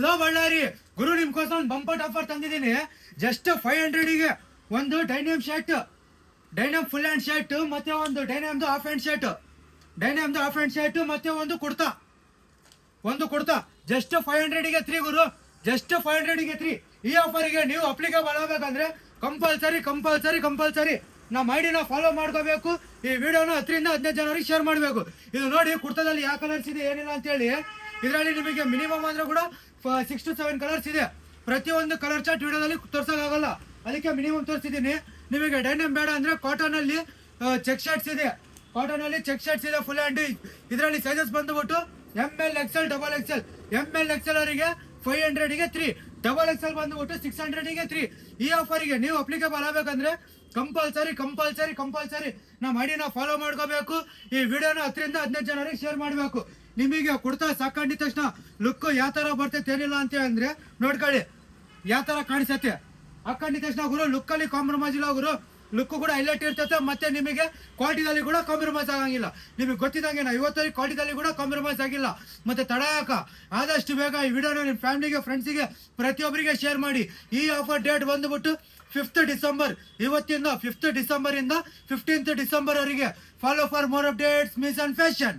Hello Ballari ಗುರು, ನಿಮ್ಗೋಸ್ಕರ ಒಂದು ಬಂಪರ್ ಆಫರ್ ತಂದಿದ್ದೀನಿ. ಜಸ್ಟ್ 500ಗೆ ಒಂದು denim shirt, denim full hand shirt, ಮತ್ತೆ ಒಂದು ಡೈನಮ್ದು ಹಾಫ್ ಹ್ಯಾಂಡ್ ಶರ್ಟ್, ಡೈನಮ್ದು ಹಾಫ್ ಹ್ಯಾಂಡ್ ಶರ್ಟ್, ಮತ್ತೆ ಒಂದು ಕುರ್ತಾ ಜಸ್ಟ್ 500ಗೆ 3 ಗುರು, ಜಸ್ಟ್ 500ಗೆ 3. ಈ ಆಫರಿಗೆ ನೀವು ಅಪ್ಲಿಕೇಬಲ್ ಆಗಬೇಕಂದ್ರೆ ಕಂಪಲ್ಸರಿ ನಮ್ಮ ಐಡಿನ ಫಾಲೋ ಮಾಡ್ಕೋಬೇಕು. ಈ ವಿಡಿಯೋನ 10 ರಿಂದ 15 ಜನರಿಗೆ ಶೇರ್ ಮಾಡಬೇಕು. ಇದು ನೋಡಿ, ಕುರ್ತಾದಲ್ಲಿ ಯಾವ ಕಲರ್ಸ್ ಇದೆ ಏನಿಲ್ಲ ಅಂತೇಳಿ. ಇದರಲ್ಲಿ ನಿಮಗೆ ಮಿನಿಮಮ್ ಅಂದ್ರೆ ಕೂಡ 6 to 7 ಕಲರ್ಸ್ ಇದೆ. ಪ್ರತಿಯೊಂದು ಕಲರ್ ಚಾರ್ಟ್ ವಿಡಿಯೋದಲ್ಲಿ ತೋರ್ಸೋಕ್ಕಾಗಲ್ಲ, ಅದಕ್ಕೆ ಮಿನಿಮಮ್ ತೋರಿಸಿದ್ದೀನಿ. ನಿಮಗೆ ಡೈನಮ್ ಬೇಡ ಅಂದ್ರೆ ಕಾಟನ್ ಅಲ್ಲಿ ಚೆಕ್ ಶರ್ಟ್ಸ್ ಇದೆ, ಫುಲ್ ಹ್ಯಾಂಡ್. ಇದರಲ್ಲಿ ಸೈಜಸ್ ಬಂದುಬಿಟ್ಟು ML XL XXL. ML XL ಅವರಿಗೆ 500ಗೆ 3, XXL ಬಂದುಬಿಟ್ಟು 600ಗೆ 3. ಈ ಆಫರಿಗೆ ನೀವು ಅಪ್ಲಿಕೇಬಲ್ ಆಗಬೇಕಂದ್ರೆ ಕಂಪಲ್ಸರಿ ನಮ್ಮ ಐಡಿನ ಫಾಲೋ ಮಾಡ್ಕೋಬೇಕು. ಈ ವಿಡಿಯೋನ 10 ರಿಂದ 15 ಜನರಿಗೆ ಶೇರ್ ಮಾಡಬೇಕು. ನಿಮಗೆ ಕುರ್ತಾ ಸಾಕೊಂಡಿದ ತಕ್ಷಣ ಲುಕ್ ಯಾವ ತರ ಬರ್ತೈತೆ ಏನಿಲ್ಲ ಅಂತ ಅಂದ್ರೆ ನೋಡ್ಕೊಳ್ಳಿ, ಯಾವ ತರ ಕಾಣಿಸತ್ತೆ. ಹಾಕೊಂಡಿದ ತಕ್ಷಣ ಗುರು ಲುಕ್ಕಲ್ಲಿ ಕಾಂಪ್ರಮೈಸ್ ಇಲ್ಲ ಗುರು, ಲುಕ್ ಕೂಡ ಹೈಲೈಟ್ ಇರ್ತೈತೆ. ಮತ್ತೆ ನಿಮಗೆ ಕ್ವಾಲಿಟಿದಲ್ಲಿ ಕೂಡ ಕಾಂಪ್ರಮೈಸ್ ಆಗಂಗಿಲ್ಲ. ನಿಮಗೆ ಗೊತ್ತಿದ್ದಂಗೆ ನಾ ಇವತ್ತಲ್ಲಿ ಕ್ವಾಲಿಟಿದಲ್ಲಿ ಕೂಡ ಕಾಂಪ್ರಮೈಸ್ ಆಗಿಲ್ಲ. ಮತ್ತೆ ತಡಯಾಕ ಆದಷ್ಟು ಬೇಗ ಈ ವಿಡಿಯೋನ ನಿಮ್ಮ ಫ್ಯಾಮಿಲಿಗೆ, ಫ್ರೆಂಡ್ಸಿಗೆ, ಪ್ರತಿಯೊಬ್ಬರಿಗೆ ಶೇರ್ ಮಾಡಿ. ಈ ಆಫರ್ ಡೇಟ್ ಬಂದುಬಿಟ್ಟು 5th ಡಿಸೆಂಬರ್. ಇವತ್ತಿಂದ 5th ಡಿಸೆಂಬರ್ ಇಂದ 15th ಡಿಸೆಂಬರ್ ವರೆಗೆ. Follow for more updates, miss and fashion.